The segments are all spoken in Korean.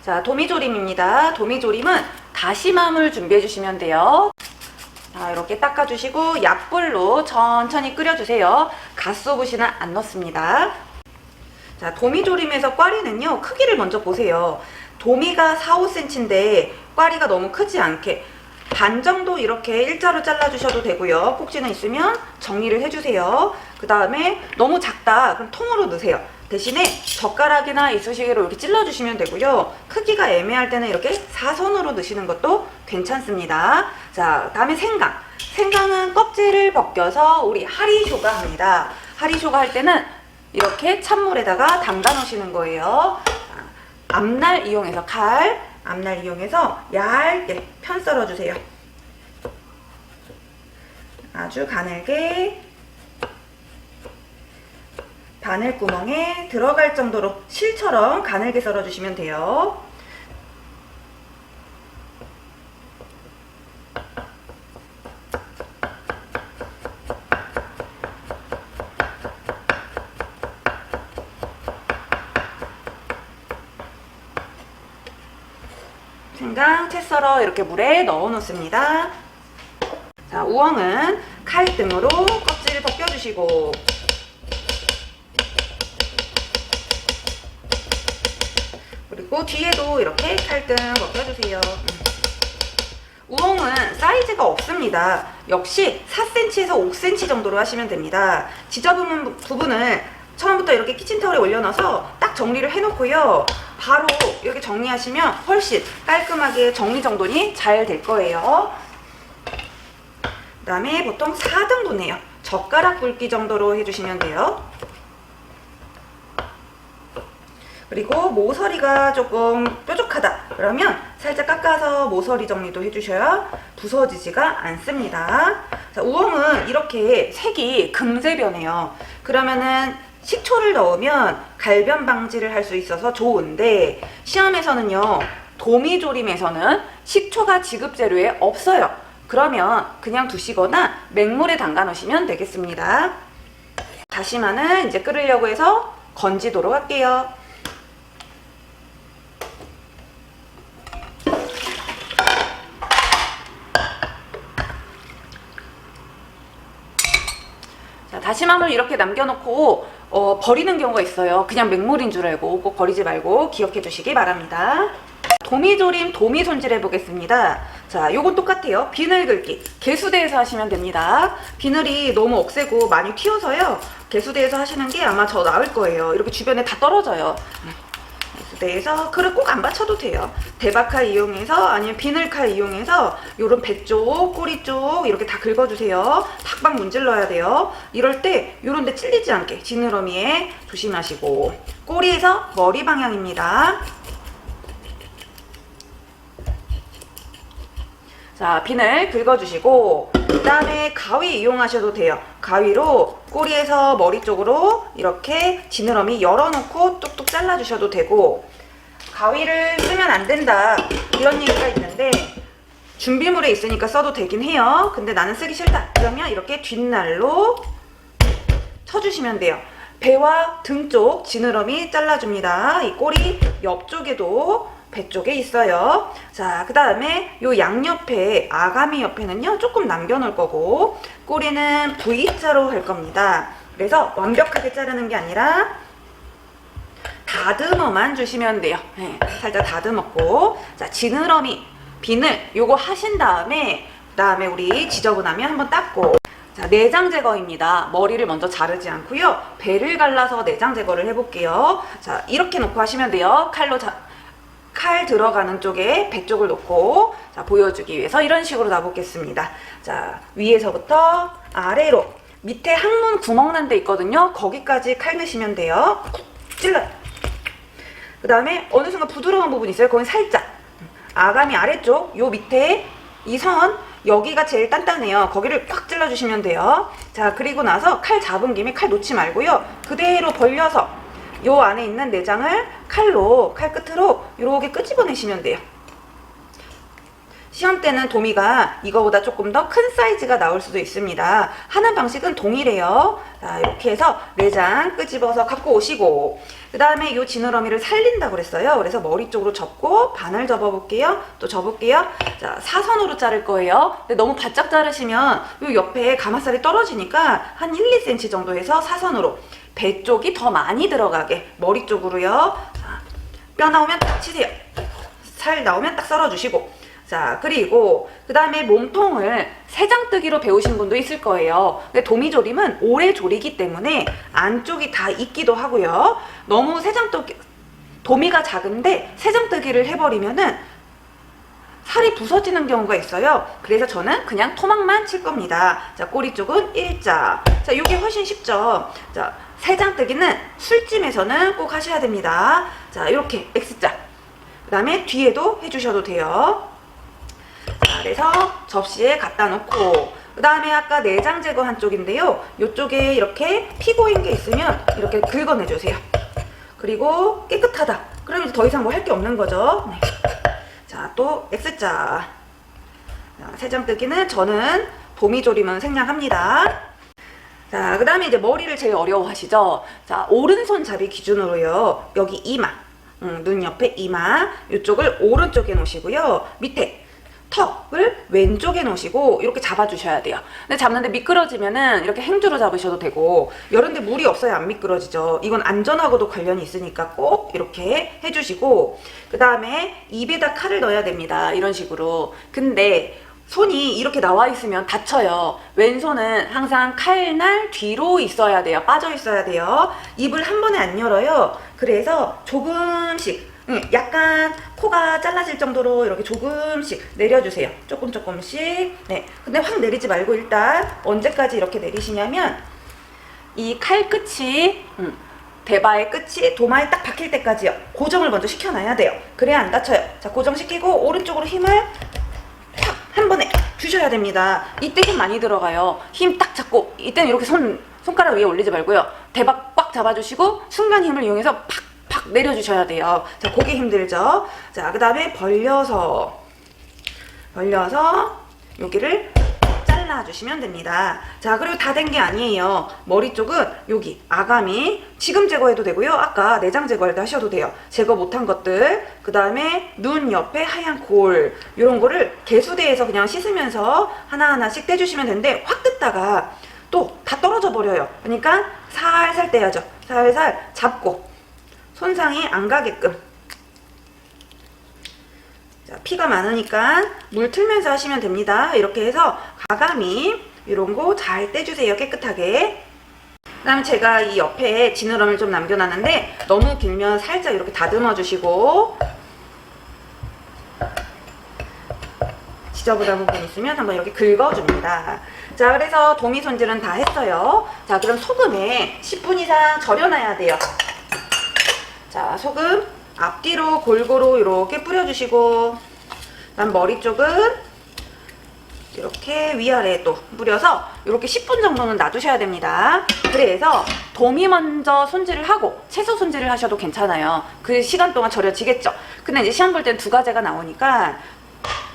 자, 도미조림입니다. 도미조림은 다시마물 준비해 주시면 돼요. 자, 이렇게 닦아주시고 약불로 천천히 끓여주세요. 갓소부시는 안 넣습니다. 자, 도미조림에서 꽈리는요, 크기를 먼저 보세요. 도미가 4, 5cm인데 꽈리가 너무 크지 않게 반 정도 이렇게 일자로 잘라주셔도 되고요. 꼭지는 있으면 정리를 해주세요. 그 다음에 너무 작다 그럼 통으로 넣으세요. 대신에 젓가락이나 이쑤시개로 이렇게 찔러주시면 되고요. 크기가 애매할 때는 이렇게 사선으로 넣으시는 것도 괜찮습니다. 자, 다음에 생강. 생강은 껍질을 벗겨서 우리 하리쇼가 합니다. 하리쇼가 할 때는 이렇게 찬물에다가 담가 놓으시는 거예요. 앞날 이용해서 앞날 이용해서 얇게 편 썰어주세요. 아주 가늘게 바늘구멍에 들어갈 정도로 실처럼 가늘게 썰어주시면 돼요. 생강 채 썰어 이렇게 물에 넣어 놓습니다. 자, 우엉은 칼등으로 껍질을 벗겨주시고 그리고 뒤에도 이렇게 칼등 벗겨주세요. 우엉은 사이즈가 없습니다. 역시 4cm에서 5cm 정도로 하시면 됩니다. 지저분한 부분을 처음부터 이렇게 키친타올에 올려놔서 딱 정리를 해놓고요. 바로 이렇게 정리하시면 훨씬 깔끔하게 정리정돈이 잘 될 거예요. 그 다음에 보통 4등분해요. 젓가락 굵기 정도로 해주시면 돼요. 그리고 모서리가 조금 뾰족하다 그러면 살짝 깎아서 모서리 정리도 해주셔야 부서지지가 않습니다. 자, 우엉은 이렇게 색이 금세 변해요. 그러면은 식초를 넣으면 갈변 방지를 할 수 있어서 좋은데 시험에서는요, 도미조림에서는 식초가 지급재료에 없어요. 그러면 그냥 두시거나 맹물에 담가 놓으시면 되겠습니다. 다시마는 이제 끓으려고 해서 건지도록 할게요. 자, 다시마물 이렇게 남겨놓고 버리는 경우가 있어요. 그냥 맹물인 줄 알고 꼭 버리지 말고 기억해 주시기 바랍니다. 도미조림 도미 손질 해보겠습니다. 자, 요건 똑같아요. 비늘 긁기 개수대에서 하시면 됩니다. 비늘이 너무 억세고 많이 튀어서요, 개수대에서 하시는 게 아마 더 나을 거예요. 이렇게 주변에 다 떨어져요. 개수대에서 그릇 꼭 안 받쳐도 돼요. 대박칼 이용해서 아니면 비늘칼 이용해서 요런 배 쪽, 꼬리 쪽 이렇게 다 긁어주세요. 팍팍 문질러야 돼요. 이럴 때 요런 데 찔리지 않게 지느러미에 조심하시고, 꼬리에서 머리 방향입니다. 자, 비늘 긁어주시고 그 다음에 가위 이용하셔도 돼요. 가위로 꼬리에서 머리 쪽으로 이렇게 지느러미 열어놓고 뚝뚝 잘라주셔도 되고, 가위를 쓰면 안 된다 이런 얘기가 있는데 준비물에 있으니까 써도 되긴 해요. 근데 나는 쓰기 싫다 그러면 이렇게 뒷날로 쳐주시면 돼요. 배와 등 쪽 지느러미 잘라줍니다. 이 꼬리 옆쪽에도 배 쪽에 있어요. 자, 그 다음에 요 양옆에 아가미 옆에는요 조금 남겨놓을 거고, 꼬리는 V자로 할 겁니다. 그래서 완벽하게 자르는 게 아니라 다듬어만 주시면 돼요. 네, 살짝 다듬었고, 자, 지느러미 비늘 요거 하신 다음에 그다음에 우리 지저분하면 한번 닦고, 자, 내장 제거입니다. 머리를 먼저 자르지 않고요, 배를 갈라서 내장 제거를 해볼게요. 자, 이렇게 놓고 하시면 돼요. 칼 들어가는 쪽에 배 쪽을 놓고, 자, 보여주기 위해서 이런 식으로 놔보겠습니다. 자, 위에서부터 아래로 밑에 항문 구멍 난 데 있거든요. 거기까지 칼 넣으시면 돼요. 찔러요. 그 다음에 어느 순간 부드러운 부분 있어요. 거기 살짝 아가미 아래쪽 요 밑에 이 선 여기가 제일 단단해요. 거기를 꽉 찔러주시면 돼요. 자, 그리고 나서 칼 잡은 김에 칼 놓지 말고요, 그대로 벌려서 요 안에 있는 내장을 칼 끝으로 이렇게 끄집어내시면 돼요. 시험 때는 도미가 이거보다 조금 더 큰 사이즈가 나올 수도 있습니다. 하는 방식은 동일해요. 자, 이렇게 해서 내장 끄집어서 갖고 오시고, 그 다음에 이 지느러미를 살린다고 그랬어요. 그래서 머리 쪽으로 접고 반을 접어볼게요. 또 접을게요. 자, 사선으로 자를 거예요. 근데 너무 바짝 자르시면 이 옆에 가마살이 떨어지니까 한 1, 2cm 정도 해서 사선으로, 배 쪽이 더 많이 들어가게 머리 쪽으로요. 자, 뼈 나오면 딱 치세요. 살 나오면 딱 썰어주시고, 자, 그리고 그 다음에 몸통을 세장뜨기로 배우신 분도 있을 거예요. 근데 도미조림은 오래 조리기 때문에 안쪽이 다 익기도 하고요. 너무 세장뜨기, 도미가 작은데 세장뜨기를 해버리면은 살이 부서지는 경우가 있어요. 그래서 저는 그냥 토막만 칠 겁니다. 자, 꼬리 쪽은 일자. 자, 이게 훨씬 쉽죠. 자, 세장뜨기는 술찜에서는 꼭 하셔야 됩니다. 자, 이렇게 X자. 그 다음에 뒤에도 해주셔도 돼요. 자, 그래서 접시에 갖다 놓고, 그 다음에 아까 내장 제거한 쪽인데요. 이쪽에 이렇게 피 고인 게 있으면 이렇게 긁어내주세요. 그리고 깨끗하다. 그럼 이제 더 이상 뭐 할 게 없는 거죠. 네. 자, 또 X자. 세장뜨기는 저는 도미조림은 생략합니다. 자, 그 다음에 이제 머리를 제일 어려워하시죠. 자, 오른손 잡이 기준으로요. 여기 이마, 눈 옆에 이마, 이쪽을 오른쪽에 놓으시고요. 밑에 턱을 왼쪽에 놓으시고 이렇게 잡아주셔야 돼요. 근데 잡는데 미끄러지면은 이렇게 행주로 잡으셔도 되고, 이런데 물이 없어야 안 미끄러지죠. 이건 안전하고도 관련이 있으니까 꼭 이렇게 해주시고, 그 다음에 입에다 칼을 넣어야 됩니다. 이런 식으로. 근데 손이 이렇게 나와 있으면 다쳐요. 왼손은 항상 칼날 뒤로 있어야 돼요. 빠져 있어야 돼요. 입을 한 번에 안 열어요. 그래서 조금씩, 약간 코가 잘라질 정도로 이렇게 조금씩 내려주세요. 조금씩. 네. 근데 확 내리지 말고 일단 언제까지 이렇게 내리시냐면 이 칼 끝이, 대바의 끝이 도마에 딱 박힐 때까지요. 고정을 먼저 시켜놔야 돼요. 그래야 안 다쳐요. 자, 고정시키고 오른쪽으로 힘을 확 한 번에 주셔야 됩니다. 이때 힘 많이 들어가요. 힘 딱 잡고, 이때는 이렇게 손가락 위에 올리지 말고요. 대박 꽉 잡아주시고 순간 힘을 이용해서 팍 내려주셔야 돼요. 자, 그게 힘들죠. 자, 그 다음에 벌려서 여기를 잘라주시면 됩니다. 자, 그리고 다 된 게 아니에요. 머리 쪽은 여기 아가미 지금 제거해도 되고요. 아까 내장 제거할 때 하셔도 돼요. 제거 못한 것들. 그 다음에 눈 옆에 하얀 골, 이런 거를 개수대에서 그냥 씻으면서 하나하나씩 떼주시면 되는데, 확 뜯다가 또 다 떨어져 버려요. 그러니까 살살 떼야죠. 살살 잡고 손상이 안 가게끔. 자, 피가 많으니까 물 틀면서 하시면 됩니다. 이렇게 해서 가감이 이런 거 잘 떼주세요. 깨끗하게. 그 다음에 제가 이 옆에 지느러미를 좀 남겨놨는데 너무 길면 살짝 이렇게 다듬어 주시고, 지저분한 부분 있으면 한번 이렇게 긁어줍니다. 자, 그래서 도미 손질은 다 했어요. 자, 그럼 소금에 10분 이상 절여놔야 돼요. 자, 소금 앞뒤로 골고루 이렇게 뿌려주시고, 그다음 머리 쪽은 이렇게 위아래에 또 뿌려서 이렇게 10분 정도는 놔두셔야 됩니다. 그래서 도미 먼저 손질을 하고 채소 손질을 하셔도 괜찮아요. 그 시간 동안 절여지겠죠. 근데 이제 시험 볼 땐 두 가지가 나오니까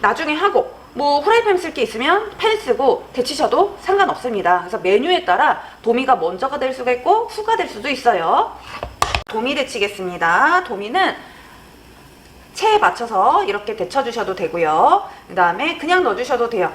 나중에 하고, 뭐 후라이팬 쓸 게 있으면 팬 쓰고 데치셔도 상관없습니다. 그래서 메뉴에 따라 도미가 먼저가 될 수가 있고 후가 될 수도 있어요. 도미 데치겠습니다. 도미는 체에 맞춰서 이렇게 데쳐주셔도 되고요. 그 다음에 그냥 넣어주셔도 돼요.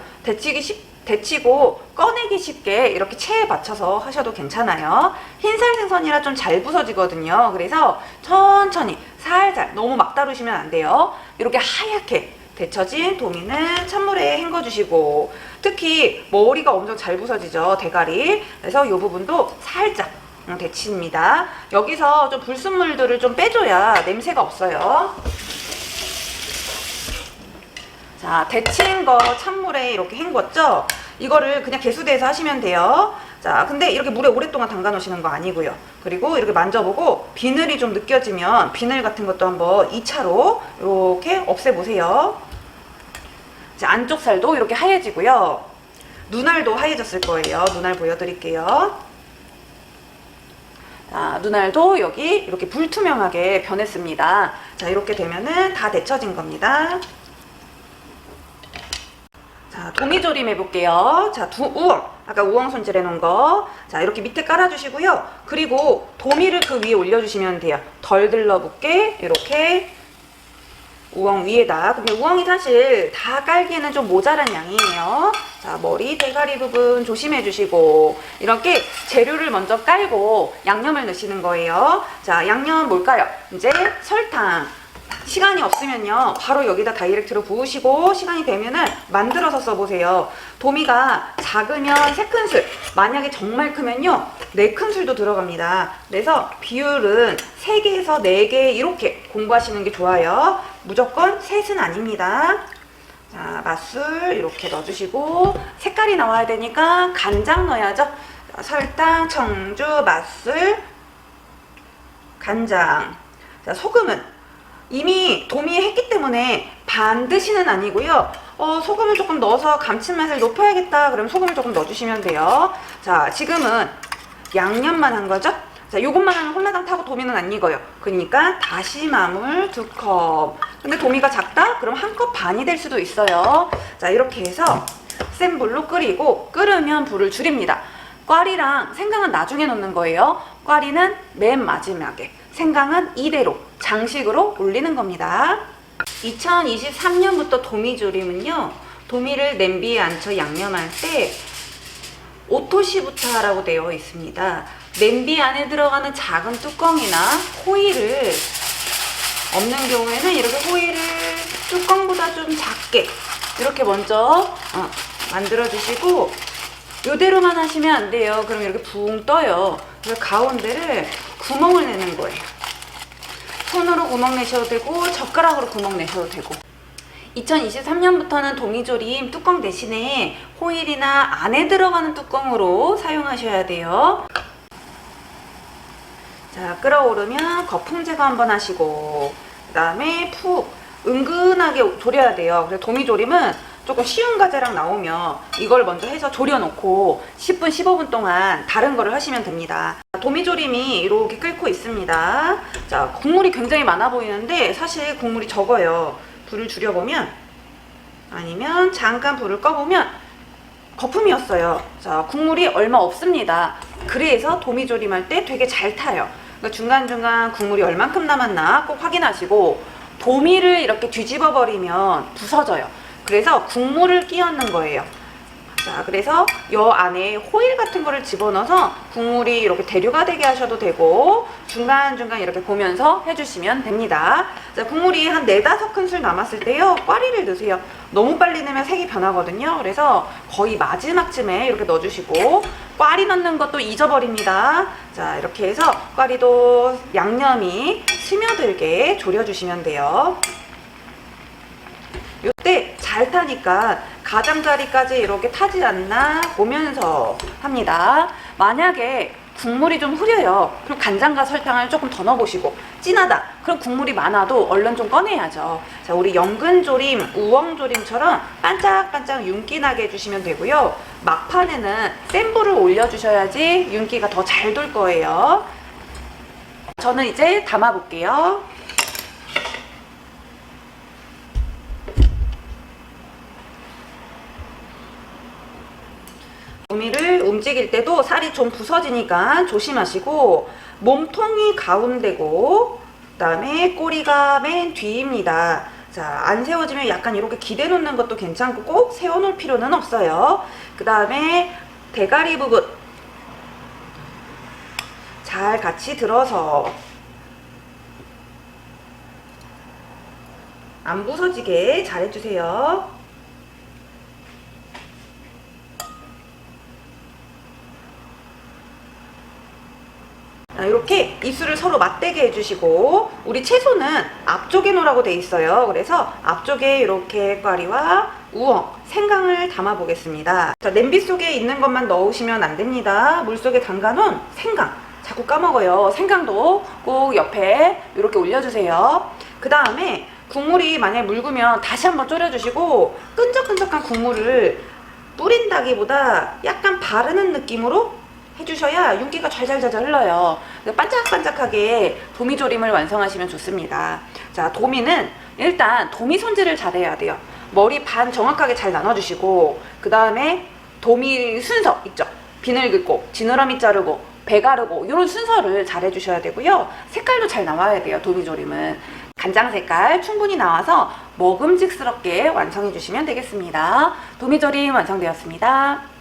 데치고 꺼내기 쉽게 이렇게 체에 맞춰서 하셔도 괜찮아요. 흰살 생선이라 좀 잘 부서지거든요. 그래서 천천히 살살, 너무 막 다루시면 안 돼요. 이렇게 하얗게 데쳐진 도미는 찬물에 헹궈주시고, 특히 머리가 엄청 잘 부서지죠, 대가리. 그래서 이 부분도 살짝 데칩니다. 여기서 좀 불순물들을 좀 빼줘야 냄새가 없어요. 자, 데친 거 찬물에 이렇게 헹궜죠? 이거를 그냥 개수대에서 하시면 돼요. 자, 근데 이렇게 물에 오랫동안 담가 놓으시는 거 아니고요. 그리고 이렇게 만져보고 비늘이 좀 느껴지면 비늘 같은 것도 한번 2차로 이렇게 없애보세요. 자, 안쪽 살도 이렇게 하얘지고요. 눈알도 하얘졌을 거예요. 눈알 보여드릴게요. 자, 눈알도 여기 이렇게 불투명하게 변했습니다. 자, 이렇게 되면은 다 데쳐진 겁니다. 자, 도미조림 해볼게요. 자, 우엉. 아까 우엉 손질해 놓은 거. 자, 이렇게 밑에 깔아주시고요. 그리고 도미를 그 위에 올려주시면 돼요. 덜 들러붙게 이렇게 우엉 위에다. 근데 우엉이 사실 다 깔기에는 좀 모자란 양이에요. 자, 머리, 대가리 부분 조심해 주시고 이렇게 재료를 먼저 깔고 양념을 넣으시는 거예요. 자, 양념 뭘까요? 이제 설탕. 시간이 없으면요 바로 여기다 다이렉트로 부으시고 시간이 되면은 만들어서 써보세요. 도미가 작으면 3큰술, 만약에 정말 크면요 4큰술도 들어갑니다. 그래서 비율은 3개에서 4개 이렇게 공부하시는 게 좋아요. 무조건 셋은 아닙니다. 자, 맛술 이렇게 넣어주시고 색깔이 나와야 되니까 간장 넣어야죠. 자, 설탕, 청주, 맛술, 간장. 자, 소금은 이미 도미 했기 때문에 반드시는 아니고요. 소금을 조금 넣어서 감칠맛을 높여야겠다 그럼 소금을 조금 넣어주시면 돼요. 자, 지금은 양념만 한 거죠. 자, 요것만 하면 홀라당 타고 도미는 안 익어요. 그러니까 다시마물 2컵. 근데 도미가 작다? 그럼 1컵 반이 될 수도 있어요. 자, 이렇게 해서 센 불로 끓이고 끓으면 불을 줄입니다. 꽈리랑 생강은 나중에 넣는 거예요. 꽈리는 맨 마지막에, 생강은 이대로 장식으로 올리는 겁니다. 2023년부터 도미조림은요, 도미를 냄비에 앉혀 양념할 때 오토시부터 하라고 되어 있습니다. 냄비 안에 들어가는 작은 뚜껑이나 호일을 없는 경우에는 이렇게 호일을 뚜껑보다 좀 작게 이렇게 먼저 만들어 주시고, 이대로만 하시면 안 돼요. 그럼 이렇게 붕 떠요. 그래서 가운데를 구멍을 내는 거예요. 손으로 구멍 내셔도 되고 젓가락으로 구멍 내셔도 되고. 2023년부터는 도미조림 뚜껑 대신에 호일이나 안에 들어가는 뚜껑으로 사용하셔야 돼요. 자, 끓어오르면 거품 제거 한번 하시고 그 다음에 푹 은근하게 졸여야 돼요. 그래서 도미조림은 조금 쉬운 과제랑 나오면 이걸 먼저 해서 졸여놓고 10분, 15분 동안 다른 거를 하시면 됩니다. 도미조림이 이렇게 끓고 있습니다. 자, 국물이 굉장히 많아 보이는데 사실 국물이 적어요. 불을 줄여보면, 아니면 잠깐 불을 꺼보면 거품이었어요. 자, 국물이 얼마 없습니다. 그래서 도미조림 할 때 되게 잘 타요. 그러니까 중간중간 국물이 얼만큼 남았나 꼭 확인하시고, 도미를 이렇게 뒤집어 버리면 부서져요. 그래서 국물을 끼얹는 거예요. 자, 그래서 요 안에 호일 같은 거를 집어넣어서 국물이 이렇게 대류가 되게 하셔도 되고 중간중간 이렇게 보면서 해주시면 됩니다. 자, 국물이 한 4-5큰술 남았을 때요, 꽈리를 넣으세요. 너무 빨리 넣으면 색이 변하거든요. 그래서 거의 마지막쯤에 이렇게 넣어주시고, 꽈리 넣는 것도 잊어버립니다. 자, 이렇게 해서 꽈리도 양념이 스며들게 졸여주시면 돼요. 이때 잘 타니까 가장자리까지 이렇게 타지 않나 보면서 합니다. 만약에 국물이 좀 흐려요. 그럼 간장과 설탕을 조금 더 넣어보시고, 진하다. 그럼 국물이 많아도 얼른 좀 꺼내야죠. 자, 우리 연근조림, 우엉조림처럼 반짝반짝 윤기 나게 해주시면 되고요. 막판에는 센 불을 올려주셔야지 윤기가 더 잘 돌 거예요. 저는 이제 담아볼게요. 도미를 움직일 때도 살이 좀 부서지니까 조심하시고, 몸통이 가운데고 그 다음에 꼬리가 맨 뒤입니다. 자, 안 세워지면 약간 이렇게 기대 놓는 것도 괜찮고 꼭 세워놓을 필요는 없어요. 그 다음에 대가리 부분 잘 같이 들어서 안 부서지게 잘 해주세요. 이렇게 입술을 서로 맞대게 해주시고, 우리 채소는 앞쪽에 놓으라고 돼 있어요. 그래서 앞쪽에 이렇게 꽈리와 우엉, 생강을 담아 보겠습니다. 자, 냄비 속에 있는 것만 넣으시면 안 됩니다. 물 속에 담가놓은 생강, 자꾸 까먹어요. 생강도 꼭 옆에 이렇게 올려주세요. 그 다음에 국물이 만약에 묽으면 다시 한번 졸여주시고, 끈적끈적한 국물을 뿌린다기보다 약간 바르는 느낌으로 해주셔야 윤기가 잘잘잘잘 흘러요. 반짝반짝하게 도미조림을 완성하시면 좋습니다. 자, 도미는 일단 도미 손질을 잘해야 돼요. 머리 반 정확하게 잘 나눠주시고, 그 다음에 도미 순서 있죠? 비늘 긁고, 지느러미 자르고, 배 가르고, 이런 순서를 잘 해주셔야 되고요. 색깔도 잘 나와야 돼요, 도미조림은. 간장 색깔 충분히 나와서 먹음직스럽게 완성해 주시면 되겠습니다. 도미조림 완성되었습니다.